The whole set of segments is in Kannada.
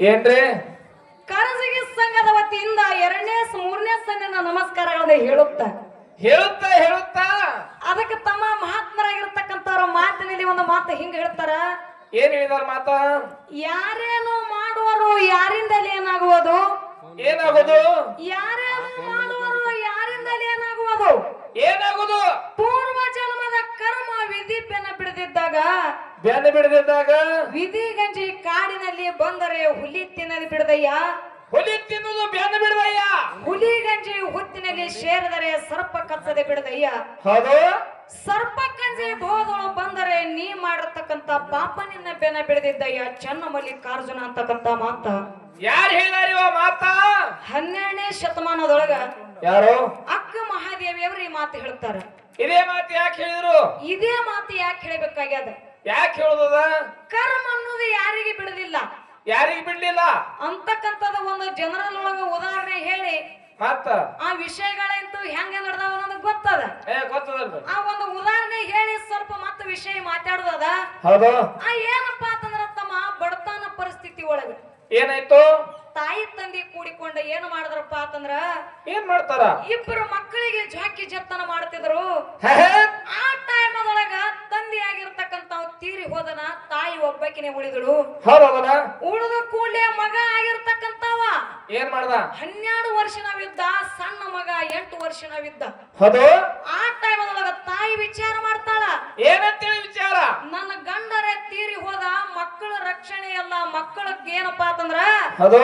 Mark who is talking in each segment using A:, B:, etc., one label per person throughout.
A: ಏನ್ರಿ
B: ಕರಸಗಿ ಸಂಘದ ವತಿಯಿಂದ 2ನೇ 3ನೇ ಸಂಘದ ನಮಸ್ಕಾರಗಳನ್ನ ಹೇಳುತ್ತಾ
A: ಹೇಳುತ್ತಾ
B: ಅದಕ್ಕೆ ತಮ್ಮ ಮಹಾತ್ಮರಾಗಿರ್ತಕ್ಕಂಥವ್ರ ಮಾತಿನಲ್ಲಿ ಒಂದು ಮಾತು ಹಿಂಗ ಹೇಳ್ತಾರ.
A: ಏನ್ ಹೇಳಿದಾರ ಮಾತ?
B: ಯಾರೇನು ಮಾಡುವರು ಯಾರಿಂದಲೇ ಏನಾಗುವುದು?
A: ಏನಾಗುದು?
B: ಯಾರೇನು ಮಾಡುವರು ಯಾರಿಂದಲೇ ಏನಾಗುವುದು?
A: ಏನಾಗುದು?
B: ಪೂರ್ವ ಜನ್ಮದ ಕರ್ಮ ವಿಧಿ
A: ಬೆನ್ನ ಬಿಡದಿದ್ದಾಗ
B: ವಿಧಿ ಗಂಜಿ ಕಾಡಿನಲ್ಲಿ ಬಂದರೆ ಹುಲಿ ತಿನ್ನಲು ಬಿಡದಯ್ಯ.
A: ಹುಲಿ ತಿನ್ನುವುದು ಬೆನ್ನ ಬಿಡದಯ್ಯ.
B: ಹುಲಿ ಗಂಜಿ ಹುತ್ತಿನಲ್ಲಿ ಸೇರಿದರೆ ಸರ್ಪ ಕಚ್ಚದೆ ಬಿಡದಯ್ಯ.
A: ಹೌದು.
B: ಸರ್ಪ ಕಂಜಿ ಬೋಧಗಳು ಬಂದರೆ ನೀ ಮಾಡಿರ್ತಕ್ಕಂತ ಪಾಪ ನಿನ್ನ ಬೆನ್ನ ಬಿಡದಿದ್ದಯ್ಯ. ಚೆನ್ನ ಮಲ್ಲಿಕಾರ್ಜುನ ಅಂತಕ್ಕಂತ ಮಾತ
A: ಯಾರು ಹೇಳಿದಾರ ಮಾತ?
B: 12ನೇ ಶತಮಾನದೊಳಗ
A: ಯಾರು?
B: ಅಕ್ಕ ಮಹಾದೇವಿಯವರು ಈ ಮಾತು ಹೇಳ್ತಾರ.
A: ಇದೇ ಮಾತು ಯಾಕೆ ಹೇಳಿದ್ರು?
B: ಇದೇ ಮಾತು ಯಾಕೆ ಹೇಳಬೇಕಾಗ್ಯದ?
A: ಯಾಕೆ ಹೇಳುದದ?
B: ಕರ್ಮ ಅನ್ನೋದು ಯಾರಿಗೆ ಬಿಡಲಿಲ್ಲ,
A: ಯಾರಿಗೆ ಬಿಡ್ಲಿಲ್ಲ
B: ಅಂತಕ್ಕಂಥದ ಒಂದು ಜನರಲ್ ಒಳಗ ಉದಾಹರಣೆ ಹೇಳಿ
A: ಮತ್ತ
B: ಆ ವಿಷಯಗಳಂತೂ ಹೆಂಗ ನಡೆದಾವ ಅನ್ನೋದು ಗೊತ್ತದ.
A: ಗೊತ್ತದಲ್ರಿ.
B: ಆ ಒಂದು ಉದಾಹರಣೆ ಹೇಳಿ ಸ್ವಲ್ಪ ಮತ್ತೆ ವಿಷಯ ಮಾತಾಡುದದ.
A: ಹೌದು.
B: ಏನಪ್ಪಾ ಅಂತಂದ್ರ ತಮ್ಮ ಬಡತನ ಪರಿಸ್ಥಿತಿ ಒಳಗ
A: ಏನಾಯ್ತು?
B: ತಾಯಿ ತಂದೆ ಕೂಡಿಕೊಂಡ ಏನು ಮಾಡಿದ್ರಪ್ಪ ಅಂತಂದ್ರ
A: ಏನ್ ಮಾಡ್ತಾರ?
B: ಇಬ್ಬರು ಮಕ್ಕಳಿಗೆ ಜಾಕಿ ಜತ್ತನ ಮಾಡ್ತಿದ್ರು. ಆ ಟೈಮ್ ಅದೊಳಗ ತಂದೆ ಆಗಿರ್ತಕ್ಕಂತ ತೀರಿ ಹೋದನ, ತಾಯಿ ಒಬ್ಬಕಿನೇ ಉಳಿದಳು.
A: ಹೌದಲ್ಲ.
B: ಉಳಿದ ಕೂಡಲೇ ಮಗ ಆಗಿರ್ತಕ್ಕಂತವ
A: ಏನ್ ಮಾಡ್ದ?
B: 12 ವರ್ಷನವಿದ್ದ, ಸಣ್ಣ ಮಗ 8 ವರ್ಷನವಿದ್ದ.
A: ಹೌದು.
B: ಆ ಟೈಮ್ ಅದೊಳಗ ತಾಯಿ ವಿಚಾರ ಮಾಡ್ತಾಳ.
A: ಏನಂತೇಳಿ ವಿಚಾರ?
B: ನನ್ನ ಗಂಡರೇ ತೀರಿ ಹೋದ, ಮಕ್ಕಳ ರಕ್ಷಣೆ ಎಲ್ಲ ಮಕ್ಕಳಕ್ಕೆ ಏನಪ್ಪಾ ಅಂತಂದ್ರ
A: ಹೌದು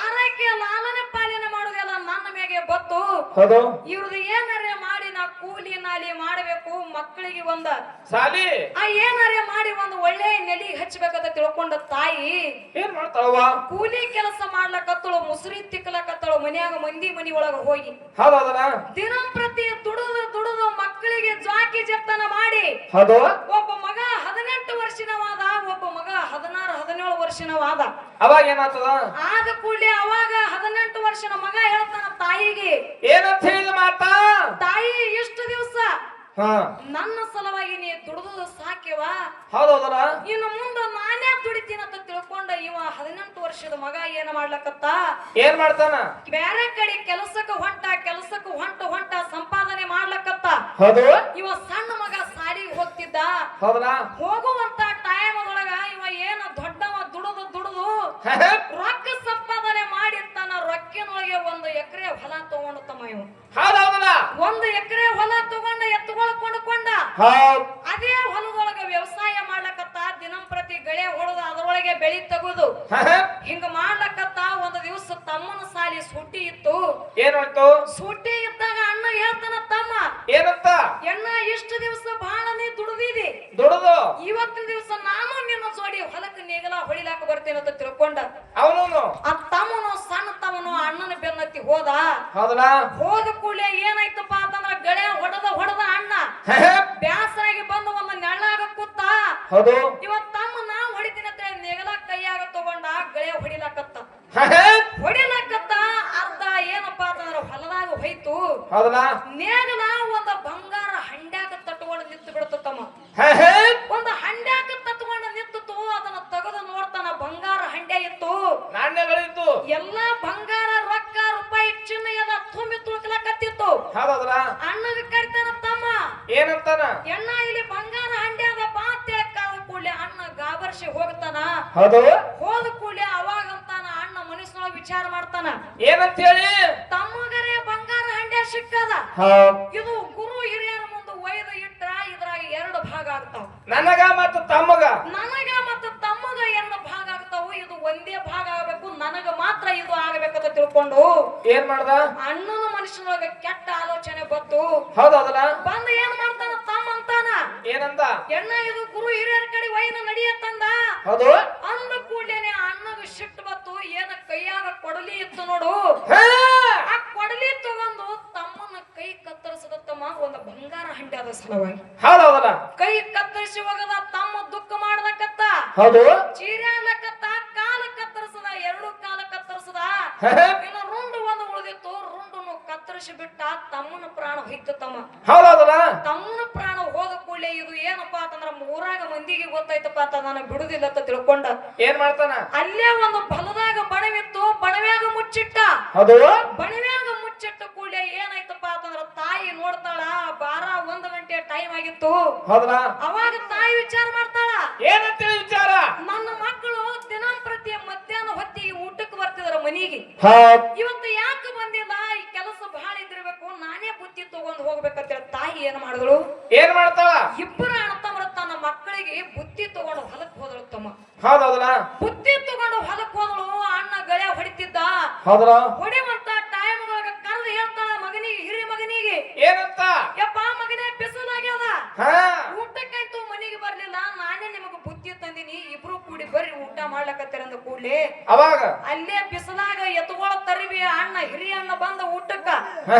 B: ಆರೈಕೆ ಲಾಲನೆ ಪಾಲನೆ ಮಾಡೋದೆಲ್ಲ ನನ್ನ ಮ್ಯಾಗೆ ಬತ್ತು.
A: ಹೌದು.
B: ಇವ್ರದ್ದು ಏನಾರೇ ಮಾಡಿ ನಾ ಕೂಲಿ ನಾಲಿ ಮಾಡಬೇಕು, ಮಕ್ಕಳಿಗೆ ಒಂದ
A: ಸಾಲಿ
B: ಏನಾರೇ ಮಾಡಿ ಒಂದು ಒಳ್ಳೆ ನೆಲಿ ಹಚ್ಚಬೇಕಂತ ತಿಳ್ಕೊಂಡ ತಾಯಿ
A: ಏನ್ ಮಾಡ್ತಾಳವ?
B: ಕೂಲಿ ಕೆಲಸ ಮಾಡ್ಲಕತ್ತಳು, ಮುಸುರಿ ತಿಕ್ಕಲಕತ್ತಳು, ಮನ್ಯಾಗ ಮಂದಿ ಮನಿ ಒಳಗ ಹೋಗಿ.
A: ಹೌದಲ್ಲ.
B: ದಿನಂಪ್ರತಿ ದುಡಿದು ಮಕ್ಕಳಿಗೆ ಜಾಕಿ ಜತ್ತನ ಮಾಡಿ.
A: ಹೌದು.
B: ಒಬ್ಬ ಮಗ 18 ವರ್ಷನವಾದ, ಒಬ್ಬ ಮಗ 16-17 ವರ್ಷನವಾದ.
A: ಅವಾಗ ಏನಾಗ್ತದ?
B: ಆದ ಕೂಡಲೇ ಅವಾಗ 18 ವರ್ಷನ ಮಗ ಹೇಳ್ತಾನ ತಾಯಿಗೆ,
A: ಏನಂತ ಹೇಳಿದ ಮಾತಾ?
B: ತಾಯಿ ಇಷ್ಟು ದಿವಸ
A: ಹಾ
B: ನನ್ನ ಸಲುವಾಗಿ ನೀ ದುಡಿದು ಸಾಕ್ಯವ,
A: ಹೌದಲ್ಲ.
B: ಇನ್ನು ಮುಂದೆ ನಾನೇ ದುಡಿತೀನಿ ಅಂತ ತಿಳ್ಕೊಂಡ ಇವ 18 ವರ್ಷದ ಮಗ ಏನ ಮಾಡ್ಲಕತ್ತ,
A: ಏನ್ ಮಾಡ್ತಾನ?
B: ಬೇರೆ ಕಡೆ ಕೆಲಸಕ್ಕೆ ಹೊಂಟ ಸಂಪಾದನೆ ಮಾಡ್ಲಕತ್ತ.
A: ಹೌದು.
B: ಇವ ಸಣ್ಣ ಮಗ ಸಾಲಿಗೆ ಹೋಗ್ತಿದ್ದ.
A: ಹೌದಲ್ಲ.
B: ಹೋಗುವಂತ ಟೈಮ್ ಅದೊಳಗ ಇವ ಏನ ದೊಡ್ಡವ ದುಡಿದು ರೊಕ್ಕ ಸಂಪಾದನೆ ಮಾಡಿ ತನ್ನ ರೊಕ್ಕಿನೊಳಗೆ 1 ಎಕರೆ ಹೊಲ ತಗೊಂಡು ತಮ್ಮ ಇವ.
A: ಹೌದಲ್ಲ.
B: 1 ಎಕರೆ ಹೊಲ ತಗೊಂಡ ಎತ್ತುಗಳು ಕೊಂಡುಕೊಂಡ. ಅದೇ ಹೊಲದೊಳಗ ವ್ಯವಸಾಯ ಮಾಡ್ಲಕತ್ತ. ದಿನಂಪ್ರತಿ ಗಳೆ ಹೊಡೆದು ಅದರೊಳಗೆ ಬೆಳಿ ತೆಗುದು ಹಿಂಗ ಮಾಡ್ಲಕತ್ತ. ಒಂದು ದಿವಸ ತಮ್ಮನ ಸಾಲಿ ಸೂಟಿ ಇತ್ತು.
A: ಏನಾಯ್ತು?
B: ಸೂಟಿ ಇದ್ದಾಗ ಅಣ್ಣ ಹೇಳ್ತಾನ, ತಮ್ಮ
A: ಏನಂತ?
B: ಎಣ್ಣ ಇಷ್ಟು ದಿವಸ ಬಹಳ ನೀ ದುಡಿದಿದಿ,
A: ದುಡಿದು
B: ಇವತ್ತಿನ ದಿವಸ ನಾನು ನಿನ್ನ ಜೋಡಿ ಹೊಲಕ್ಕೆ ನೇಗಲ ಹೊಡಿಲಾಕ ಬರ್ತೇನೆ ಅಂತ ತಿಳ್ಕೊಂಡ
A: ಅವನು
B: ಆ ತಮ್ಮನು ಸಣ್ಣ ತಮ್ಮನು ಅಣ್ಣನ ಬೆನ್ನತ್ತಿ ಹೋದ.
A: ಹೌದಲ್ಲ.
B: ಹೋದ ಕೂಡಲೇ ಏನಾಯ್ತಪ್ಪ ಅಂತಂದ್ರ ಗಳೆ ಹೊಡೆದ ಅಣ್ಣ ಬ್ಯಾಸರಾಗಿ ಬಂದು ಒಂದು ನೆಳ್ಳಾಗ ಕೂತ.
A: ಹೌದು.
B: ಇವತ್ ತಮ್ಮ ನಾ ಹೊಡಿತೀನಿ ಅಂತ ನೇಗಲ ಕೈಯಾಗ ತಗೊಂಡ ಗಳೆ ಹೊಡಿಲಾಕತ್ತ. ಅರ್ಧ ಏನಪ್ಪಾ ಅಂತಂದ್ರ ಹೊಲದಾಗ ಹೋಯ್ತು.
A: ಹೌದಲ್ಲ.
B: ನೇಗಲ ಒಂದು ಬಂಗಾರ ಹಂಡ್ಯಾಕ ತಟ್ಕೊಂಡು ನಿಂತು ಬಿಡ್ತು ತಮ್ಮ. ಒಂದು ಹಂಡ್ಯಾಕ ತಟ್ಕೊಂಡು ನಿಂತು ಅದನ್ನ ತೆಗೆದು ನೋಡ್ತಾನ, ಬಂಗಾರ ಹಂಡ್ಯ ಇತ್ತು,
A: ನಾಣ್ಯಗಳಿತ್ತು,
B: ಎಲ್ಲಾ ಬಂಗಾರ ರೊಕ್ಕ ರೂಪಾಯಿ ಚಿನ್ನ ಎಲ್ಲ ತುಂಬಿ ತುಳ್ಕಲಕತ್ತಿತ್ತು.
A: ಹೌದಲ್ಲ.
B: ಅಣ್ಣಗ ಕರಿತಾನ, ತಮ್ಮ
A: ಏನಂತಾನ?
B: ಎಣ್ಣ ಇಲ್ಲಿ ಬಂಗಾರ ಹಂಡ್ಯಾದ ಬಾ ಕಾದ ಕೂಡಲೇ ಅಣ್ಣ ಗಾಬರ್ಸಿ ಹೋಗ್ತಾನ.
A: ಹೌದು.
B: ಹೋದ ಕೂಡಲೇ ಅವಾಗಂತಾನ ಅಣ್ಣ ಮನಸ್ಸಿನೊಳಗೆ ವಿಚಾರ ಮಾಡ್ತಾನ,
A: ಏನಂತ ಹೇಳಿ?
B: ತಮ್ಮಗರೇ ಬಂಗಾರ ಹಂಡ್ಯ ಸಿಕ್ಕದ. ಇದು ಗುರು ಹಿರಿಯರ ಮುಂದೆ ಒಯ್ದು ಇಟ್ರ ಇದ್ರಾಗ 2 ಭಾಗ ಆಗ್ತಾವ.
A: ನನಗ ಮತ್ತು ತಮ್ಮಗ,
B: ನನಗ ಮತ್ತು ತಮ್ಮಗ 2 ಭಾಗ ಆಗ್ತಾವು. ಇದು ಒಂದೇ ಭಾಗ ಆಗಬೇಕು, ನನಗ ಮಾತ್ರ ಇದು ಆಗಬೇಕಂತ ತಿಳ್ಕೊಂಡು
A: ಏನ್ ಮಾಡ್ದ?
B: ಅಣ್ಣನ ಮನುಷ್ಯನೊಳಗ ಕೆಟ್ಟ ಆಲೋಚನೆ ಬಂತು.
A: ಹೌದಲ್ಲ.
B: ಬಂದು ಏನ್ ಮಾಡ್ತಾನ, ತಮ್ಮ ಅಂತಾನ,
A: ಏನಂತ?
B: ಎಣ್ಣ ಇದು ಗುರು ಹಿರಿಯರ ಕಡೆ ವೈನ ನಡಿಯತ್ತಂದ.
A: ಹೌದು.
B: ಅಂದ ಕೂಡಲೇನೆ ಅಣ್ಣಗ ಸಿಟ್ಟು ಬತ್ತು. ಏನ ಕೈಯಾಗ ಕೊಡಲಿ ಇತ್ತು ನೋಡು, ಆ ಕೊಡಲಿ ತಗೊಂಡು ತಮ್ಮನ ಕೈ ಕತ್ತರಿಸದ ತಮ್ಮ ಒಂದು ಬಂಗಾರ ಹಂಡ್ಯಾದ ಸಲುವಾಗಿ.
A: ಹೌದಲ್ಲ.
B: ಕೈ ಕತ್ತರಿಸಿ ಹೋಗದ ತಮ್ಮ ದುಃಖ ಮಾಡ್ದಕತ್ತ.
A: ಹೌದು.
B: ಚೀರ್ಯಾಲಕತ್ತ, ಕಾಲ ಕತ್ತರಿಸದ, 2 ಕಾಲ ಕತ್ತರಿಸದ. ಇನ್ನು ರುಂಡು ಒಂದು ಉಳಿದಿತ್ತು, ರುಂಡನ್ನು ಕತ್ತರಿಸಿ ಬಿಟ್ಟ. ತಮ್ಮನ ಪ್ರಾಣ ಹೋಯ್ತು ತಮ್ಮ.
A: ಹೌದಲ್ಲ.
B: ತಮ್ಮನ ಪ್ರಾಣ ಹೋದ ಕೂಡಲೇ ಇದು ಏನಪ್ಪಾ ಅಂತಂದ್ರ ಮೂರಾಗ ಮಂದಿಗೆ ಗೊತ್ತಾಯ್ತಪ್ಪ ಅಂತ ನಾನು ಬಿಡುದಿಲ್ಲ ಅಂತ ತಿಳ್ಕೊಂಡ
A: ಏನ್ ಮಾಡ್ತಾನ?
B: ಅಲ್ಲೇ ಒಂದು ಹೊಲದಾಗ
A: ಹೌದು
B: ಬಣಿವ್ಯಾಗ ಮುಚ್ಚಿಟ್ಟ ಕೂಡಲೇ ಏನಾಯ್ತಪ್ಪ ಅಂತಂದ್ರ ತಾಯಿ ನೋಡ್ತಾಳ 1 ಗಂಟೆ ಟೈಮ್ ಆಗಿತ್ತು.
A: ಹೌದಾ
B: ಅವಾಗ ತಾಯಿ ವಿಚಾರ ಮಾಡ್ತಾಳ,
A: ಏನಂತೇಳಿ ವಿಚಾರ?
B: ನನ್ನ ಮಕ್ಕಳು ದಿನಂಪ್ರತಿ ಮಧ್ಯಾಹ್ನ ಹೊತ್ತಿಗೆ ಊಟಕ್ಕೆ ಬರ್ತಿದಾರ ಮನಿಗೆ, ಇವತ್ತು ಯಾಕೆ ಬಂದಿಲ್ಲ? ಈ ಕೆಲಸ ಬಹಳ ಇದ್ದಿರ್ಬೇಕು, ನಾನೇ ಬುತ್ತಿ ತಗೊಂಡ್ ಹೋಗ್ಬೇಕಂತೇಳಿ ತಾಯಿ ಏನ್ ಮಾಡಿದಳು?
A: ಏನ್ ಮಾಡ್ತಾಳ?
B: ಇಬ್ಬರು ಅಣ್ಣತಮ್ಮರ ತನ್ನ ಮಕ್ಕಳಿಗೆ ಬುತ್ತಿ ತಗೊಂಡು ಹೊಲಕ್ ಹೋದಳು. ತಮ್ಮ
A: ಹೌದೌದಲ್ಲ
B: ಬುತ್ತಿ ತಗೊಂಡು ಹೊಲಕ್ ಹೋದಳು. ಅಣ್ಣ ಗಳೆ ಹೊಡಿತಿದ್ದ.
A: ಹೌದಲ್ಲ
B: ಹೊಡಿವಂತ ಟೈಮ್ ಒಳಗ ಕರೆದು ಹೇಳ್ತಾಳ ಮಗನಿಗೆ, ಹಿರಿ ಮಗನಿಗೆ,
A: ಏನಂತ?
B: ಯಪ್ಪ ಮಗನೇ ಬಿಸಿಲಾಗ್ಯದ, ಊಟಕ್ಕಂತೂ ಮನೆಗೆ ಬರ್ಲಿಲ್ಲ, ನಾನೇ ನಿಮಗ ಬುತ್ತಿ ತಂದಿನಿ, ಇಬ್ರು ಕೂಡಿ ಬರ್ರಿ ಊಟ ಮಾಡ್ಲಕತ್ತೀರ ಅಂದ ಕೂಡ್ಲೆ
A: ಅವಾಗ
B: ಅಲ್ಲೇ ಬಿಸಿಲಾಗ ಎತ್ಕೊಳ ತರಿವಿ ಅಣ್ಣ ಹಿರಿ ಅಣ್ಣ ಬಂದ ಊಟಕ್ಕ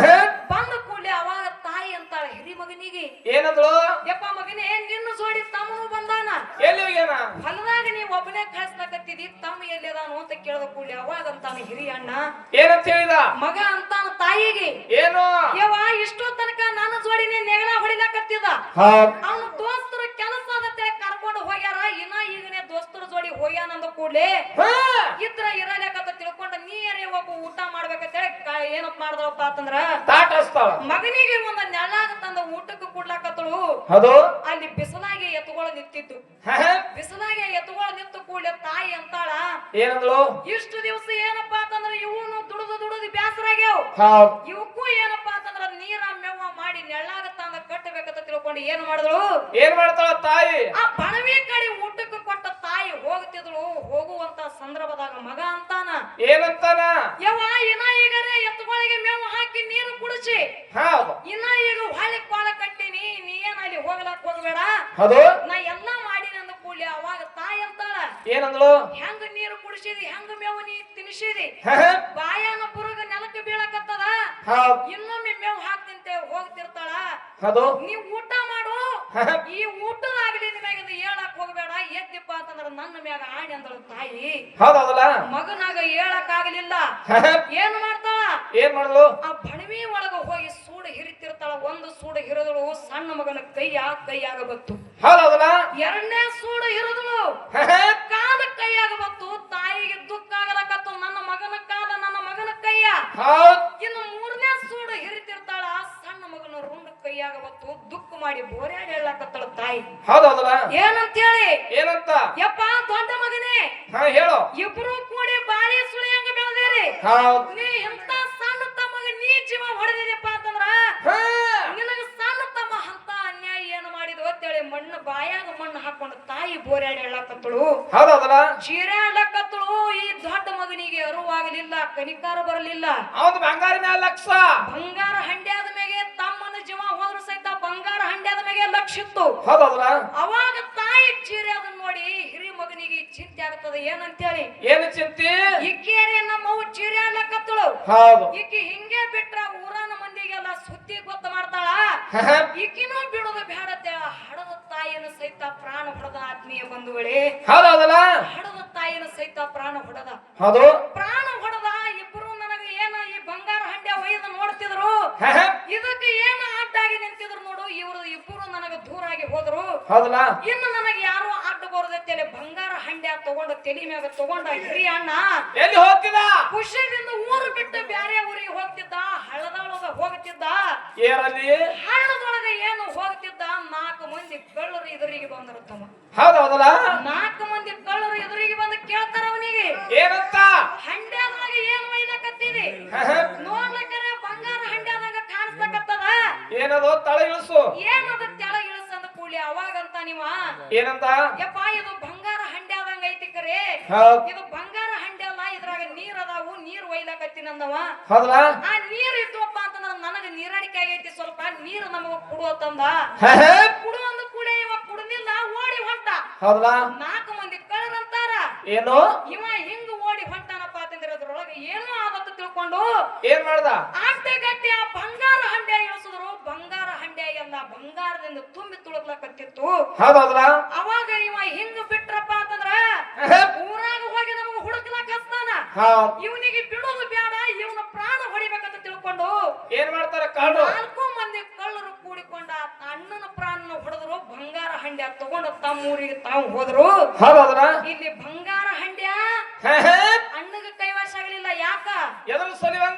B: ಬಂದ ಕೂಡ್ಲೆ ಅವಾಗ ತಾಯಿ ಅಂತಾಳ ಹಿರಿ ಮಗನಿಗೆ,
A: ಏನಂದ್ಳು?
B: ಯಪ್ಪ ಮಗನೇ ನಿನ್ನ ಜೋಡಿ ತಮ್ಮನು ಬಂದಾನ,
A: ಎಲ್ಲಿ ಹೋಗ್ಯಾನ?
B: ಹೊಲದಾಗ ನೀ ಒಬ್ಬನೇ ಕಳ್ಸ್ಲಕತ್ತಿದಿ, ತಮ್ಮ ಎಲ್ಲಿ ಅದಾನು ಅಂತ ಕೇಳದ ಕೂಡ್ಲೆ ಅವಾಗ ಅಂತಾನ ಹಿರಿ ಅಣ್ಣ.
A: ಏನಂತ ಹೇಳಿದ
B: ಮಗ ಅಂತಾನ ತಾಯಿಗೆ,
A: ಏನು
B: ಯವ್ವ ಇಷ್ಟೋ ತನಕ ನನ್ನ ಜೋಡಿನೇ ನೆಗಲ ಹೊಡಿಲಕತ್ತಿದ, ಅವನ ದೋಸ್ತರು ಕೆಲಸ ಅದತ್ತೇಳಿ ಕರ್ಕೊಂಡು ಹೋಗ್ಯಾರ, ಇನ್ನ ಈಗನೇ ದೋಸ್ತರ ಜೋಡಿ ಹೋಗ್ಯಾನ ಅಂದ ಕೂಡ್ಲೆ ಇದ್ರ ಇರಲೇಕತ್ತ ತಿಳ್ಕೊಂಡ ನೀರೇ ಒಬ್ಬ ಊಟ ಮಾಡ್ಬೇಕಂತೇಳಿ ಏನಪ್ಪ ಮಾಡ್ದವಪ್ಪ ಅಂತಂದ್ರ
A: ತಾಟ ಹಚ್ತಾಳ.
B: ಮಗನಿಗೆ ಒಂದ ನೆಳ್ಳಾಗ ತಂದ ಊಟಕ್ಕೆ ಕೊಡ್ಲಾಕತ್ತಳು.
A: ಹೌದು
B: ಅಲ್ಲಿ ಬಿಸಿಲಾಗೆ ಎತ್ತುಗಳು ನಿಂತಿತ್ತು. ಬಿಸಿಲಾಗೆ ಎತ್ತುಗಳು ನಿಂತು ಕೂಡಲೇ ತಾಯಿ ಅಂತಾಳ,
A: ಏನಂದ್ಳು?
B: ಇಷ್ಟು ದಿವಸ ಏನಪ್ಪಾ ಅಂತಂದ್ರ ಇವನು ದುಡಿದು ಬ್ಯಾಸರಾಗ್ಯಾವ, ಇವಕ್ಕೂ ಏನಪ್ಪಾ ಅಂತಂದ್ರ ನೀರ ಮೇವ ಮಾಡಿ ನೆಳ್ಳಾಗ ತಂದ ಕಟ್ಟಬೇಕಂತ ತಿಳ್ಕೊಂಡು ಏನ್ ಮಾಡಿದಳು?
A: ಏನ್ ಮಾಡ್ತಾಳ ತಾಯಿ?
B: ಆ ಬಣವಿ ಕಡೆ ಊಟಕ್ಕೆ ಕೊಟ್ಟ ತಾಯಿ ಹೋಗ್ತಿದ್ಳು. ಹೋಗುವಂತ ಸಂದರ್ಭದಾಗ ಮಗ ಅಂತಾನ,
A: ಏನಂತಾನ?
B: ಯವ್ವ ಇನ್ನ ಈಗರೆ ಎತ್ತುಗಳಿಗೆ ಮೇವು ಹಾಕಿ ನೀರು ಕುಡಿಸಿ, ಇನ್ನ ಈಗ ಹೊಳೆ ಕೋಳ ಕಟ್ಟಿನಿ, ನೀ ಏನ ಅಲ್ಲಿ ಹೋಗ್ಲಾಕ್ ಹೋಗ್ಬೇಡ, ನಾ ಎಲ್ಲಾ ಮಾಡಿನ ಅಂದ ಕೂಡ್ಲೆ ಅವಾಗ ತಾಯಿ ಅಂತಾಳ,
A: ಏನಂದ್ಳು?
B: ಹೆಂಗ ನೀರು ಕುಡಿಸಿದಿ, ಹೆಂಗ ಮೇವು ನೀ ತಿನ್ಸಿದಿ, ಬಾಯಾನ ಬುರುಗ ನೆಲಕ್ಕೆ ಬೀಳಕತ್ತದ, ಇನ್ನೊಮ್ಮೆ ಮೇವು ಹಾಕ್ತಿಂತೆ ಹೋಗ್ತಿರ್ತಾಳ, ನೀವ್ ಊಟ ಮಾಡು, ಈ ಊಟದಾಗ್ಲಿ ನಿಮ್ಯಾಗಿಂದ ಹೇಳಕ್ ಹೋಗ್ಬೇಡ, ಎದ್ದಿಪ್ಪ ಅಂತಂದ್ರ ನನ್ನ ಮ್ಯಾಗ ಆಣಿ ಅಂದಳು ತಾಯಿ. ಮಗನಾಗ ಹೇಳಕ್ ಆಗಲಿಲ್ಲ, ಏನ್ ಮಾಡ್ತಾಳ?
A: ಏನ್ ಮಾಡ್ಲು?
B: ಆ ಬಣವಿ ಒಳಗ ಹೋಗಿ ಸೂಡು ಹಿರಿತಿರ್ತಾಳ. ಒಂದು ಸೂಡು ಹಿರಿದಳು, ಸಣ್ಣ ಮಗನ ಕೈಯಾಗ ಬತ್ತು. ಎರಡನೇ ಸೂಡು ಹಿರಿದಳು, ಕಾಲ ಕೈಯಾಗ ಬತ್ತು. ತಾಯಿಗೆ ದುಃಖ ಆಗಲಕತ್ತು, ನನ್ನ ಮಗನ ಕಾಲ, ನನ್ನ ಮಗನ ಕೈಯ. ಇನ್ನು ಮೂರನೇ ಸೂಡು ಹಿರಿತಿರ್ತಾಳ, ಸಣ್ಣ ಮಗನ ರುಂಡ ಕೈಯಾಗ ಬತ್ತು. ದುಃಖ ಮಾಡಿ ಬೋರ್ಯಾಡಿ ಹೇಳಕತ್ತಳ ತಾಯಿ. ಏನಂತ ಹೇಳಿ?
A: ಏನಂತ?
B: ಯಪ್ಪ ದೊಡ್ಡ ಮಗನೇ,
A: ಹೇಳು,
B: ಇಬ್ರು ಕೂಡಿ ಬಾಳಿ ಸುಳಿಯಂಗ ಬೆಳೆದಿರಿ, ನೀ ಎಂತ ಸಣ್ಣ ತಮ್ಮಗ ನೀ ಜೀವ ಹೊಡೆದಿದಪ್ಪ ಅಂತಂದ್ರ ನಿನಗ ಸಣ್ಣ ತಮ್ಮ ಅಂತ ಅನ್ಯಾಯ ಏನು ಮಾಡಿದ್ವು ಅಂತೇಳಿ ಮಣ್ಣು ಬಾಯಾಗ ಮಣ್ಣು ಹಾಕೊಂಡು ತಾಯಿ ಬೋರ್ಯಾಡಿ ಹೇಳಕತ್ತಳು. ಚೀರಾಡ್ಲಕತ್ತಳು. ಈ ದೊಡ್ಡ ಮಗನಿಗೆ ಅರುವಾಗಲಿಲ್ಲ, ಕನಿಕಾರ ಬರಲಿಲ್ಲ.
A: ಅವನು ಬಂಗಾರಿನ ಲಕ್ಷ,
B: ಬಂಗಾರ ಹಂಡ್ಯಾದ ಮೇಲೆ ತಮ್ಮನ ಜೀವ ಹೋದ್ರು ಸಹಿತ ಬಂಗಾರ ಹಂಡ್ಯಾದ ಮೇಲೆ ಲಕ್ಷ ಇತ್ತು. ಅವಾಗ ತಾಯಿ ಚೀರೆ ಅದನ್ನ ನೋಡಿ ಹಿರಿ ಮಗನಿಗೆ ಚಿಂತೆ ಆಗ್ತದೆ. ಏನಂತೇಳಿ?
A: ಏನು ಚಿಂತೆ?
B: ಇಕ್ಕೇರಿ ನಮ್ಮವು ಚೀರೆ ಆಡ್ಲಕತ್ತಳು. ಈಕಿ ಹಿಂಗೆ ಬಿಟ್ರ ಊರನ ಮಂದಿಗೆಲ್ಲ ಸುದ್ದಿ ಗೊತ್ತ ಮಾಡ್ತಾಳ, ಈಕಿನೂ ಬಿಡೋದು ಬೇಡತ್ತೆ. ಹಡದ ತಾಯಿನ ಸಹಿತ ಪ್ರಾಣ ಹೊಡೆದ ಆತ್ಮೀಯ ಬಂಧುಗಳೇ, ಹಡದ ತಾಯಿನ ಸಹಿತ ಪ್ರಾಣ ಹೊಡೆದ. ಪ್ರಾಣ ಹೊಡೆದ. ಇಬ್ರು ನನಗೆ ಏನ ಈ ಬಂಗಾರ ಹಂಡೆ ಒಯ್ದು ನೋಡ್ತಿದ್ರು, ಇದಕ್ಕೆ ಏನ ಅಡ್ಡಾಗಿ ನಿಂತಿದ್ರು ನೋಡು, ಇವರು ಇಬ್ಬರು ನನಗೆ ದೂರಾಗಿ ಹೋದ್ರು. ಇನ್ನು ನನಗೆ ಯಾರು ಅಡ್ಡ ಬರೋದತ್ತೇಳಿ ಬಂಗಾರ ಹಂಡೆ ತಗೊಂಡ ತಲೆ ಮ್ಯಾಗ ತಗೊಂಡ ಹಿರಿಯ ಅಣ್ಣ
A: ಎಲ್ಲಿ ಹೋಗ್ತಿದ್ದ?
B: ಖುಷಿಯಿಂದ ಊರು ಬಿಟ್ಟು ಬ್ಯಾರೆ ಊರಿಗೆ ಹೋಗ್ತಿದ್ದ. ಹಳ್ಳದೊಳಗ ಹೋಗ್ತಿದ್ದ. ಹಳ್ಳದೊಳಗ ಏನು ಹೋಗ್ತಿದ್ದ, 4 ಮಂದಿ ಕಳ್ಳರು ಎದುರಿಗೆ ಬಂದರು. ತಮ್ಮ 4 ಮಂದಿ ಕಳ್ಳರು ಎದುರಿಗೆ ಬಂದು ಕೇಳ್ತಾರ ಅವನಿಗೆ, ಏನಂತ? ಹಂಡ್ಯಾದಾಗ ಏನ್ ಒಯ್ಲಕತ್ತೀವಿ? ನೋಡ್ಲಕ್ಕರೆ ಬಂಗಾರ ಹಂಡ್ಯಾದಾಗ ಕಾಣಿಸ್ಲಕತ್ತದ.
A: ಏನದು? ತಳ ಇಳಿಸು.
B: ಏನದ ತೆಳ ಇಳಿಸ ಅಂದ ಕೂಡ್ಲಿ ಅವಾಗಂತ ನೀವ
A: ಏನಂತ?
B: ಯಪ್ಪ ಇದು ಬಂಗಾರ ಹಂಡ್ಯಾದಂಗ ಐತಿ ಕರೆ, ಇದು ಬಂಗಾರ ಹಂಡೆ ಅಲ್ಲ, ಇದ್ರಾಗ ನೀರ್ ಅದಾವು, ನೀರ್ ಒಯ್ಲಕತ್ತಿನಂದವ. ಆ ನೀರ್ ಇದ್ವಪ್ಪ ಅಂತಂದ್ರ ನನಗ ನೀರಾಣಿಕೆ ಆಗೈತಿ, ಸ್ವಲ್ಪ ನೀರು ನಮಗ ಕುಡುವತ್ತಂದ. ಕುಡುವಂದ ಕೂಡೆ ಇವ ಕುಡ್ದಿಲ್ಲ, ಓಡಿ ಹೊಂಟ. 4 ಮಂದಿ ಕಳ್ಳರಂತಾರ.
A: ಏನು?
B: ಇವ ಹಿಂಗ ಓಡಿ ಹೊಂಟಾನಪ್ಪ ಅಂತಂದ್ರೆ ಅದ್ರೊಳಗೆ ಏನೋ ಆವತ್ತು ತಿಳ್ಕೊಂಡು
A: ಏನ್ ಮಾಡ್ದ?
B: ಆಟಗಟ್ಟಿ ಆ ಬಂಗಾರ ಹಂಡೆ ಇಳಿಸಿದ್ರು. ಬಂಗಾರ ಹಂಡೆ ಎಲ್ಲ ಬಂಗಾರದಿಂದ ತುಂಬಿ ತುಳುಕ್ಲಕತ್ತಿತ್ತು. ಅವಾಗ ಇವ ಹಿಂಗ ಬಿಟ್ರಪ್ಪ ಅಂತಂದ್ರ ಊರಾಗ ಹೋಗಿ ನಮಗ ಹುಡುಕ್ಲಾಕ ಹಚ್ತಾನ. ಇವನಿಗೆ ಬಿಡೋದು ಬೇಡ, ಇವನ ಪ್ರಾಣ ಹೊಡಿಬೇಕಂತ ತಿಳ್ಕೊಂಡು
A: ಏನ್ ಮಾಡ್ತಾರ?
B: 4 ಮಂದಿ ಕಳ್ಳರು ಕೂಡಿಕೊಂಡ ಅಣ್ಣನ ಪ್ರಾಣ ಹೊಡೆದ್ರು. ಬಂಗಾರ ಹಂಡ್ಯ ತಗೊಂಡು ತಮ್ಮ ಊರಿಗೆ ತಾವು ಹೋದ್ರು. ಇಲ್ಲಿ ಬಂಗಾರ ಹಂಡ್ಯ ಅಣ್ಣಗ ಕೈವಶ ಆಗಲಿಲ್ಲ. ಯಾಕ?
A: ಎದ್ರ ಸಲುವಾಗಿ?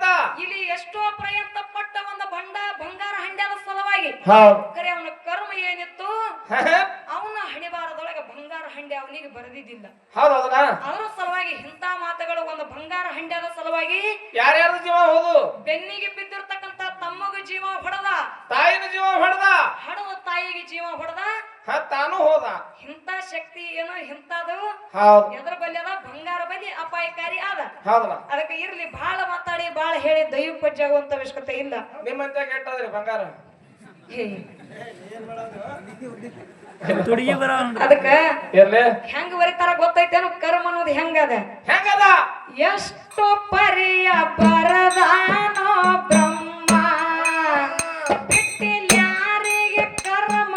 C: ಹೌದ್
B: ಖರೆ ಅವನ ಕರ್ಮ ಏನಿತ್ತು ಅವನ ಹಣಿಬಾರದೊಳಗ ಬಂಗಾರ ಹಂಡೆ ಅವನಿಗೆ ಬರೆದಿದ್ದಿಲ್ಲ.
A: ಹೌದೌದಾ
B: ಅದರ ಸಲುವಾಗಿ ಇಂಥ ಮಾತುಗಳು ಒಂದು ಬಂಗಾರ ಹಂಡೆದ ಸಲುವಾಗಿ
A: ಯಾರ್ಯಾರ್ದು ಜೀವ ಹೋದು
B: ಬೆನ್ನಿಗೆ ಬಿದ್ದಿರ್ತಕ್ಕಂತ ತಮ್ಮಗ ಜೀವ ಹೊಡೆದ,
A: ತಾಯಿನ ಜೀವ ಹೊಡೆದ,
B: ಹಡದ ತಾಯಿಗೆ ಜೀವ ಹೊಡೆದ.
A: ತಾನು ಹೋದ.
B: ಇಂಥ ಶಕ್ತಿ ಏನೋ ಇಂಥದು
C: ಹೌದ್
B: ಎದ್ರ ಬಲ್ಲಿ ಅದ, ಬಂಗಾರ ಬಲ್ಲಿ ಅಪಾಯಕಾರಿ ಆದ.
A: ಹೌದಲ್ಲ
B: ಅದಕ್ಕೆ ಇರ್ಲಿ ಬಾಳ ಮಾತಾಡಿ ಬಾಳ ಹೇಳಿ ದೈವ ಪಜ್ಜಾಗುವಂತ ಅವಶ್ಯಕತೆ ಇಲ್ಲ.
A: ನಿಮ್ಮಂತ ಕೆಟ್ಟದ್ರಿ ಬಂಗಾರ.
B: ಹೇ. ಅದಕ್ಕ
A: ಇರ್ಲಿ
B: ಹೆಂಗ್ ಬರೀತಾರ ಗೊತ್ತೈತೇನು? ಕರ್ಮ ಅನ್ನೋದು ಹೆಂಗದ?
A: ಹೆಂಗದ?
B: ಎಷ್ಟು ಪರಿಯ ಬರದಾನೋ ಬ್ರಹ್ಮ, ಬಿಟ್ಟಿಲ್ಯಾರಿಗೆ ಕರ್ಮ.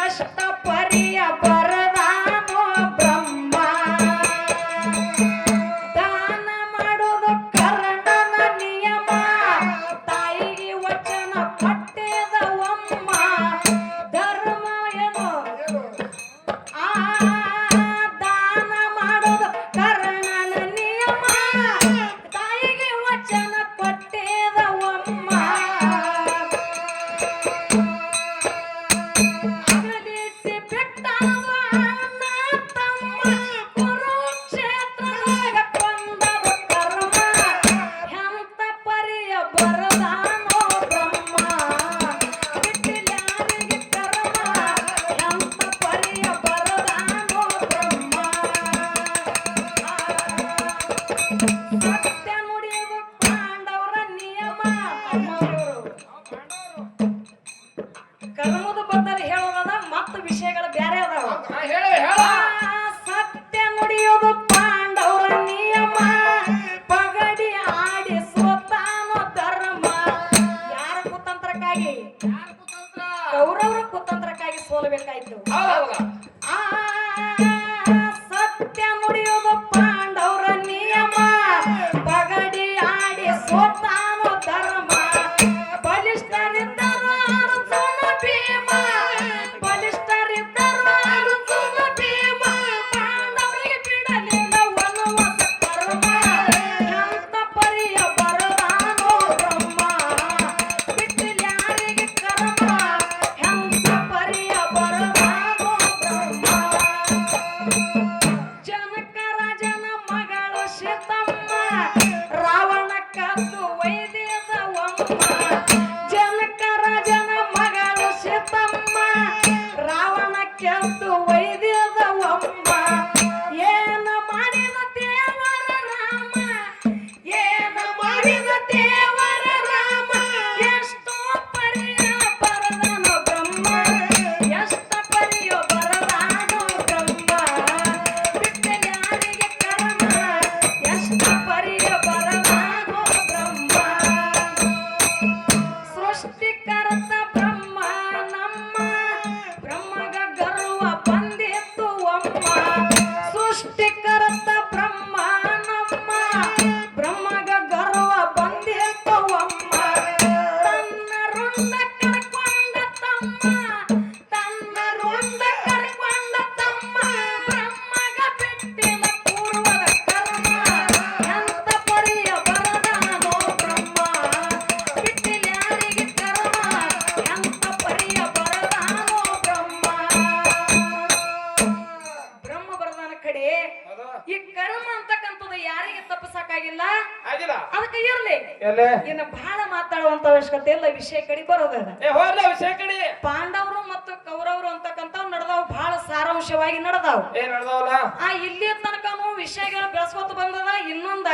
B: ಎಷ್ಟ ಪರಿಯ ಬರದಾನೋ ಬ್ರಹ್ಮ, ದಾನ ಮಾಡೋದು ಕರ್ಣನ ನಿಯಮ. ತಾಯಿಗೆ ವಚನ ಪಟ್ಟಿದ ಒಮ್ಮ, ಧರ್ಮ ಏನು ಆ ದಾನ ಮಾಡೋದು ಕರ್ಣನ ನಿಯಮ. ತಾಯಿಗೆ ವಚನ ಕೊಟ್ಟಿದ ಒಮ್ಮ, ಅಗಲಿಸಿ ಬಿಟ್ಟವ ಅಣ್ಣ ತಮ್ಮ. ಕುರುಕ್ಷೇತ್ರದಾಗ ಕೊಂದವ ಕರ್ಮ, ಎಂತ ಪರಿಯ ಬರದಾನೋ ಬ್ರಹ್ಮ. ಬಿಟ್ಟಿಲ್ಯಾರಿಗೆ ಕರ್ಮ, ಎಂತ ಪರಿಯ ಬರದಾನೋ ಬ್ರಹ್ಮ. ಸತ್ಯ ನುಡಿಯುವುದು ಪಾಂಡವರ ನಿಯಮ. ಕರ್ಮದ ಬದ್ದಲ್ಲಿ ಹೇಳೋದ ಮತ್ತು ವಿಷಯಗಳು ಬೇರೆ ಅದಾವ.
A: ಹೇಳ ಹೇಳ
B: ಸತ್ಯ ನುಡಿಯೋದು ಪಾಂಡವರ ನಿಯಮ, ಪಗಡಿ ಆಡಿ ಸೋತಾನೋ ಧರ್ಮ. ಯಾರ ಕುತಂತ್ರಕ್ಕಾಗಿ? ಕೌರವರ ಕುತಂತ್ರಕ್ಕಾಗಿ ಸೋಲಬೇಕಾಯ್ತು.
A: ಹೌದಲ್ಲ
B: ಆ ಸತ್ಯ ನುಡಿಯೋದು ಪಾಂಡವರ ನಿಯಮ, ಪಗಡಿ ಆಡಿ ಸೋತಾನೋ ಧರ್ಮ. ಬಲಿಷ್ಠರಿದ್ದರು ಅರ್ಜುನ ಭೀಮ, ಬಲಿಷ್ಠರಿದ್ದರು ಅರ್ಜುನ ಭೀಮ. ಪಾಂಡವರಿಗೆ ಬಿಡಲಿಲ್ಲ ವನವಾಸ ಕರ್ಮ, ಎಂತ ಪರಿಯ ಬರದಾನೋ ಬ್ರಹ್ಮ. ಬಿಟ್ಟಿಲ್ಯಾರಿಗೆ ಕರ್ಮ, ಎಂತ ಪರಿಯ ಬರದಾನೋ ಬ್ರಹ್ಮ. ಜನಕ ರಾಜನ ಮಗಳು ಸೀತಮ್ಮ, ರಾವಣ ಕದ್ದು ಒಯ್ದಿದ ಒಮ್ಮ. ಜನಕ ರಾಜನ ಮಗಳು ಸೀತಮ್ಮ, ರಾವಣ ಕದ್ದು ಒಯ್ದಿದ ಒಮ್ಮ. ಏನ ಮಾಡಿದ ದೇವರ ರಾಮ, ಏನ ಮಾಡಿದ ದೇವರ ರಾಮ. ಎಷ್ಟೋ ಪರಿಯ ಬರದಾನೋ ಬ್ರಹ್ಮ, ಎಷ್ಟ ಪರಿಯ ಬರದಾನೋ ಬ್ರಹ್ಮ. ಬಿಟ್ಟಲ್ಯಾರಿಗೆ ಕರ್ಮ, ಎಷ್ಟ ಪರಿಯ ಬರದಾನೋ ಬ್ರಹ್ಮ. ಸೃಷ್ಟಿಕರ್ತ ಬ್ರಹ್ಮ ನಮ್ಮ, ಬ್ರಹ್ಮಗ ಗರ್ವ ಬಂದಿತ್ತು ಒಮ್ಮ. ಸೃಷ್ಟಿಕರ್ತ ಬ್ರಹ್ಮ ನಮ್ಮ, ಬ್ರಹ್ಮಗ ಗರ್ವ ಬಂದಿತ್ತು ಒಮ್ಮ. ತನ್ನ ರುಂಡ ಕರ್ಕೊಂಡ ತಮ್ಮ, ತನ್ನ ರುಂಡ ಕರ್ಕೊಂಡ ತಮ್ಮ. ಬ್ರಹ್ಮಗ ಬಿಟ್ಟಿದ ಪೂರ್ವದ ಕರ್ಮ, ಎಂತ ಪರಿಯ ಬರದಾನೋ ಬ್ರಹ್ಮ. ಬಿಟ್ಟಿಲ್ಯಾರಿಗೆ ಕರ್ಮ, ಎಂತ ಪರಿಯ ಬರದಾನೋ ಬ್ರಹ್ಮ. ಬ್ರಹ್ಮ ಬರದಾನ ಕಡೆ
A: ಅದು
B: ಈ ಕರ್ಮ ಅಂತಕ್ಕಂಥದ್ದು ಯಾರಿಗೆ ತಪ್ಪಿಸಕ್ಕಾಗಿಲ್ಲ.
A: ಆಗಿಲ್ಲ
B: ಅದಕ್ಕೆ ಇರ್ಲಿ,
A: ಎಲ್ಲಿ
B: ಇನ್ನು ಬಹಳ ಮಾತಾಡುವಂತ ಅವಶ್ಯಕತೆ ಇಲ್ಲ. ವಿಷಯ ಕಡೆ ಬರೋದದ.
A: ಹೋಗ್ಲ ವಿಷಯ ಕಡೆ
B: ಪಾಂಡವರು ಮತ್ತು ಕೌರವರು ಅಂತಕ್ಕಂಥವ್ ನಡೆದಾವ್, ಬಹಳ ಸಾರಾಂಶವಾಗಿ ನಡೆದಾವ್.
A: ಏನ್ ನಡೆದವಲ್ಲ
B: ಇಲ್ಲಿ ತನಕನು ವಿಷಯಗಳು ಬೆಳೆಸ್ಕೊತ ಬಂದದ. ಇನ್ನೊಂದ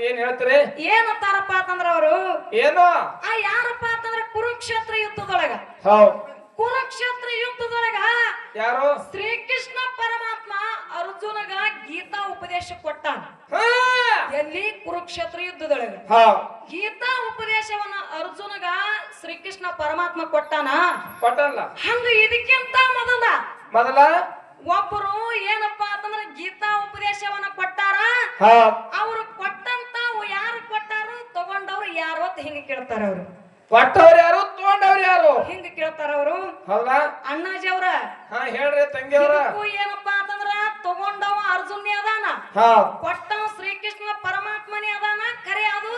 A: ಏನ್ ಹೇಳ್ತೀರಿ?
B: ಏನಂತಾರಪ್ಪ ಅಂತಂದ್ರ ಅವರು,
A: ಏನು
B: ಯಾರಪ್ಪ ಅಂತಂದ್ರ ಕುರುಕ್ಷೇತ್ರ ಯುದ್ಧದೊಳಗ,
A: ಹೌದ್
B: ಕುರುಕ್ಷೇತ್ರ ಯುದ್ಧದೊಳಗ
A: ಯಾರು?
B: ಶ್ರೀಕೃಷ್ಣ ಪರಮಾತ್ಮ ಅರ್ಜುನಗ ಗೀತಾ ಉಪದೇಶ ಕೊಟ್ಟಾನ. ಎಲ್ಲಿ? ಕುರುಕ್ಷೇತ್ರ ಯುದ್ಧದೊಳಗ ಗೀತಾ ಉಪದೇಶವನ್ನ ಅರ್ಜುನಗ ಶ್ರೀಕೃಷ್ಣ ಪರಮಾತ್ಮ ಕೊಟ್ಟಾನ.
A: ಕೊಟ್ಟಲ್ಲ
B: ಹಂಗ ಇದಕ್ಕಿಂತ ಮೊದಲ ಒಬ್ಬರು ಏನಪ್ಪಾ ಅಂತಂದ್ರ ಗೀತಾ ಉಪದೇಶವನ್ನ ಕೊಟ್ಟಾರ. ಅವ್ರು ಕೊಟ್ಟಂತ ಯಾರು ಕೊಟ್ಟಾರು, ತಗೊಂಡವ್ರು ಯಾರು ಅಂತ ಹಿಂಗ ಕೇಳ್ತಾರ. ಅವ್ರು
A: ಕೊಟ್ಟವ್ರು ಯಾರು, ತಗೊಂಡವ್ರು ಯಾರು
B: ಹಿಂಗ ಕೇಳ್ತಾರ. ಅವರು
A: ಹೌದಾ?
B: ಅಣ್ಣಾಜಿ ಅವ್ರ
A: ಹೇಳ್ರಿ ತಂಗಿಯವ್ರ.
B: ಏನಪ್ಪಾ ಅಂತಂದ್ರ ತಗೊಂಡವ ಅರ್ಜುನ್ನೇ ಅದಾನ, ಕೊಟ್ಟವ ಶ್ರೀಕೃಷ್ಣ ಪರಮಾತ್ಮನೇ ಅದಾನ. ಖರೆ ಅದು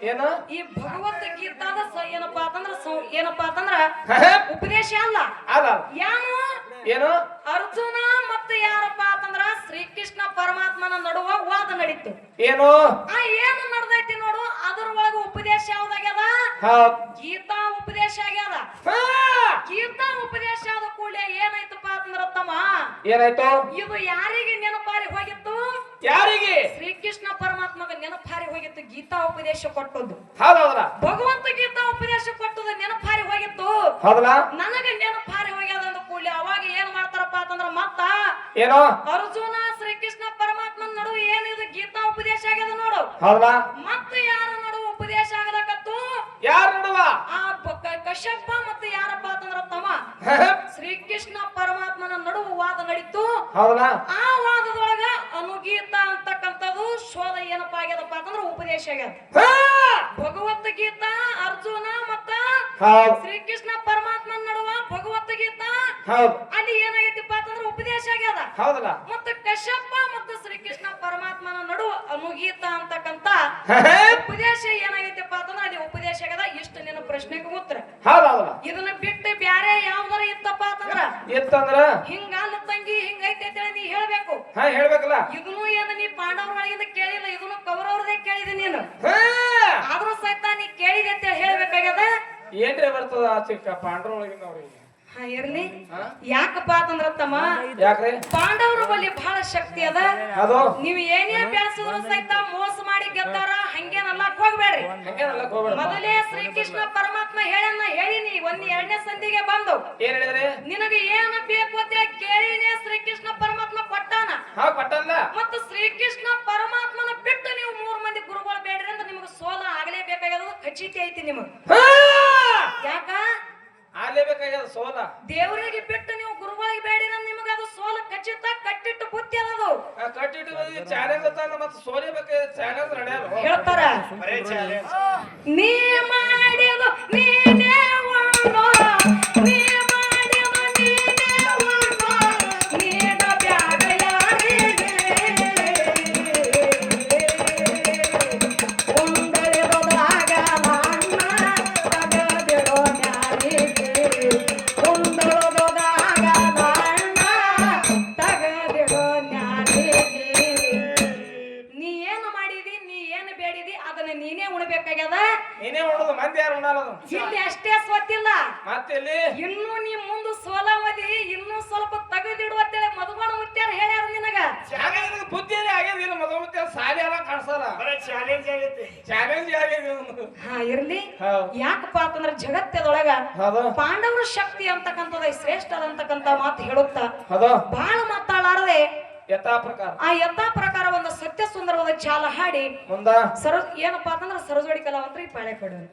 A: ಏನು
B: ಈ ಭಗವದ್ಗೀತಾದ ಏನಪ್ಪಾ ಅಂತಂದ್ರ
A: ಹ, ಹ.
B: ಉಪದೇಶ ಅಲ್ಲ
A: ಅಲ್ಲ
B: ಯಾನು
A: ಏನು
B: ಅರ್ಜುನ ಮತ್ತು ಯಾರಪ್ಪ ಅಂತಂದ್ರ ಶ್ರೀಕೃಷ್ಣ ಪರಮಾತ್ಮನ ನಡುವ ವಾದ ನಡೀತು
A: ಏನು
B: ಆ ಏನು ನಡೆದೈತಿ ನೋಡು ಅದ್ರ ಒಳಗ ಉಪದೇಶ ಯಾವ್ದಾಗ್ಯದ
A: ಹೌದ್
B: ಗೀತಾ ಉಪದೇಶ ಆಗ್ಯದ
A: ಹಾ.
B: ಗೀತಾ ಉಪದೇಶ ಆದ ಕೂಡಲೇ ಏನಾಯ್ತಪ್ಪ ಅಂತಂದ್ರ ತಮ್ಮ
A: ಏನಾಯ್ತು
B: ಇದು ಯಾರಿಗೆ ನೆನಪಾರಿ ಹೋಗಿತ್ತು
A: ಯಾರಿಗೆ
B: ಶ್ರೀಕೃಷ್ಣ ಪರಮಾತ್ಮಗ ನೆನಪಾರಿ ಹೋಗಿತ್ತು ಗೀತಾ ಉಪದೇಶ ಕೊಟ್ಟದ್ದು
A: ಹೌದೌದ್ರ
B: ಭಗವಂತ ಗೀತಾ ಉಪದೇಶ ಕೊಟ್ಟದ್ದು ನೆನಪಾರಿ ಹೋಗಿತ್ತು
A: ಹೌದಲ್ಲ
B: ನನಗೆ ನೆನಪಾರಿ ಹೋಗ್ಯದ ಅಂದ ಕೂಡಲೇ ಅವಾಗ ಏನ್ ಮಾಡ್ತಾರಪ್ಪ ಅಂತಂದ್ರ ಮತ್ತ
A: ಏನೋ
B: ಅರ್ಜುನ ಶ್ರೀಕೃಷ್ಣ ಪರಮಾತ್ಮನ ನಡುವೆ ಏನಿದು ಗೀತಾ ಉಪದೇಶ ಆಗ್ಯದ ನೋಡು
A: ಹೌದಲ್ಲ
B: ಮತ್ತೆ ಯಾರ ನಡುವೆ ಉಪದೇಶ ಆಗಲಕತ್ತು
A: ಯಾರ ನಡುವ
B: ಆ ಕಶ್ಯಪ ಮತ್ತೆ ಯಾರಪ್ಪ ಅಂತಂದ್ರ ತಮ್ಮ
A: ಹ, ಹ.
B: ಶ್ರೀಕೃಷ್ಣ ಪರಮಾತ್ಮನ ನಡುವೆ ವಾದ ನಡೀತು
A: ಹೌದಲ್ಲ
B: ಆ ವಾದದೊಳಗ ಅನುಗೀತ ಅಂತಕ್ಕಂಥದ್ದು ಶೋಧ ಏನಪ್ಪ ಆಗ್ಯದಪ್ಪ ಅಂತಂದ್ರ ಉಪದೇಶ ಆಗ್ಯದ
A: ಹಾ.
B: ಭಗವದ್ಗೀತಾ ಅರ್ಜುನ ಮತ್ತ
A: ಹೌದ್
B: ಶ್ರೀಕೃಷ್ಣ ಪರಮಾತ್ಮನ ನಡುವ ಭಗವದ್ಗೀತಾ
A: ಹೌದ್
B: ಅಲ್ಲಿ ಏನಾಗೈತಿಪ್ಪ ಅಂತಂದ್ರ ಉಪದೇಶ ಆಗ್ಯದ
A: ಹೌದಲ್ಲ
B: ಮತ್ತೆ ಕಶ್ಯಪ ಮತ್ತು ಶ್ರೀಕೃಷ್ಣ ಪರಮಾತ್ಮನ ನಡುವ ಅನುಗೀತ ಅಂತಕ್ಕಂತ
A: ಹ, ಹ.
B: ಉಪದೇಶ ಏನಾಗೈತಿಪ್ಪ ಅಂತಂದ್ರ ಅಲ್ಲಿ ಉಪದೇಶ ಆಗ್ಯದ ಇಷ್ಟು ನಿನ್ನ ಪ್ರಶ್ನೆಗೆ ಉತ್ತರ
A: ಹೌದೌದಲ್ಲ
B: ಇದನ್ನ ಬಿಟ್ಟು ಬ್ಯಾರೆ ಯಾವ್ದಾರ ಇತ್ತಪ್ಪ ಅಂತಂದ್ರ
A: ಇತ್ತಂದ್ರ
B: ಹಿಂಗಲ್ಲ ತಂಗಿ ಹಿಂಗೈತೆ ಅಂತೇಳಿ ನೀ ಹೇಳ್ಬೇಕು
A: ಹಾ ಹೇಳ್ಬೇಕಲ್ಲ
B: ಇದನ್ನು ಏನು ನೀ ಪಾಂಡವ್ರ ಒಳಗಿಂದ ಕೇಳಿಲ್ಲ ಇದನ್ನು ಕೌರವ್ರದೇ ಕೇಳಿದೆ ನೀನು
A: ಹಾ.
B: ಆದ್ರೂ ಸಹಿತ ನೀ ಕೇಳಿದೆ ಅಂತ ಹೇಳಿ ಹೇಳ್ಬೇಕಾಗ್ಯದ
A: ಏನ್ರಿ ಬರ್ತದ ಆ ಚಿಕ್ಕ ಪಾಂಡ್ರ ಒಳಗಿನವ್ರಿಗೆ
B: ಹಾ ಇರ್ಲಿ
A: ಹಾ?
B: ಯಾಕಪ್ಪ ಅಂತಂದ್ರ ತಮ್ಮ
A: ಯಾಕ್ರಿ
B: ಪಾಂಡವರ ಬಳಿ ಬಹಳ ಶಕ್ತಿ ಅದ
A: ಅದು
B: ನೀವು ಏನೇ ಬೆಳೆಸಿದ್ರು ಸಹಿತ ಮೋಸ ಮಾಡಿ ಗೆದ್ದಾರ ಹಂಗೇನಲ್ಲ ಹೋಗ್ಬೇಡ್ರಿ
A: ಹಂಗೇನಲ್ಲ ಹೋಗ್ಬೇಡ
B: ಮೊದಲೇ ಶ್ರೀಕೃಷ್ಣ ಪರಮಾತ್ಮ ಹೇಳಿನಿ ಒಂದ್ ಎರಡನೇ ಸಂಧಿಗೆ ಬಂದು
A: ಏನ್ ಹೇಳಿದ್ರಿ
B: ನಿನಗೆ ಏನು ಬೇಕು ಅಂತ ಹೇಳಿ ಕೇಳಿನೇ ಶ್ರೀಕೃಷ್ಣ ಪರಮಾತ್ಮ ಕೊಟ್ಟಾನ
A: ಹಾ ಪಟ್ಟಲ್ಲ
B: ಮತ್ತು ಶ್ರೀಕೃಷ್ಣ ಪರಮಾತ್ಮನ ಬಿಟ್ಟು ನೀವು 3 ಮಂದಿ ಗುರುಗಳು ಬೇಡ್ರಿ ಅಂತ ನಿಮ್ಗೆ ಸೋಲ ಆಗ್ಲೇಬೇಕಾಗ್ಯದ ಖಚಿತ ಐತಿ ನಿಮಗ್ ಯಾಕ
A: ಆಗ್ಲೇಬೇಕಾಗ್ಯದ ಸೋಲ
B: ದೇವರಿಗೆ ಬಿಟ್ಟು ನೀವು ಗುರುಗಳಿಗೆ ಬೇಡಿರ ನಿಮಗೆ ಅದು ಸೋಲ ಖಚಿತ ಕಟ್ಟಿಟ್ಟು ಬುದ್ಧಿ ಅದದು
A: ಕಟ್ಟಿಟ್ಟು ಚಾಲೆಂಜ್ ಅತ್ತ ಮತ್ತೆ ಸೋಲಿಬೇಕಾಗ ಚಾಲೆಂಜ್ ನಡೆಯಲ್ಲ
B: ಹೇಳ್ತಾರ
A: ಬರೇ ಚಾಲೆಂಜ್
B: ನೀ ಮಾಡಿದು ನೀನೇ ವಾಣೋ ನೀ ಮಾಡಿದು ನೀನೇ ವಾಣೋ ನೀನ ಬ್ಯಾಡ ಯಾರಿಗೆ ಕುಂದಳಿದಾಗ ಮಣ್ಣ ತಗದಿರೋ ನ್ಯಾರಿಗೆ ಕುಂದಳದಾಗ ಮಣ್ಣ ತಗದಿರೋ ನ್ಯಾರಿಗೆ ನೀ ಏನು ಮಾಡಿದಿ ನೀ ಏನು ಬೇಡಿದಿ ಅದನ್ನ ನೀನೇ ಉಣಬೇಕಾಗ್ಯದ
A: ನೀನೇ ಉಣೋದು ಮಂದಿ ಯಾರು ಉಣಲ್ಲ ಅದು
B: ಇಲ್ಲಿ ಅಷ್ಟೇ ಸ್ವತ್ತಿಲ್ಲ
A: ಮತ್ತೆ ಇಲ್ಲಿ
B: ಇನ್ನು ನೀ ಮುಂದೆ ಸೋಲವದಿ ಇನ್ನೂ ಸ್ವಲ್ಪ ತೆಗೆದಿಡುವತ್ತೇಳಿ ಮಧುಬಾಣ ಮುತ್ಯಾರ ಹೇಳ್ಯಾರ ನಿನಗ
A: ಬುದ್ಧಿಯಲ್ಲಿ ಆಗ್ಯದ ಮದುವೆ ಮತ್ತೆ ಸಾಲಿ ಎಲ್ಲ ಕಾಣಿಸಲ್ಲ ಚಾಲೆಂಜ್ ಆಗೈತಿ ಚಾಲೆಂಜ್ ಆಗ್ಯದ
B: ಹಾ ಇರ್ಲಿ
A: ಹೌದು.
B: ಯಾಕಪ್ಪ ಅಂತಂದ್ರ ಜಗತ್ತದೊಳಗ
A: ಹೌದು
B: ಪಾಂಡವರ ಶಕ್ತಿ ಅಂತಕ್ಕಂಥದ ಶ್ರೇಷ್ಠ ಅದಂತಕ್ಕಂತ ಮಾತು ಹೇಳುತ್ತಾ
A: ಹೌದು
B: ಬಹಳ ಮಾತಾಡಾರದೆ
A: ಯಥಾ ಪ್ರಕಾರ
B: ಆ ಯಥಾ ಪ್ರಕಾರ ಒಂದು ಸತ್ಯ ಸುಂದರವಾದ ಚಾಲ ಹಾಡಿ
A: ಮುಂದ
B: ಏನಪ್ಪಾ ಅಂತಂದ್ರ ಸರಜೋಡಿ ಕಲಾವಂತರಿಗೆ ಪಾಳೆ ಕೊಡೋಣ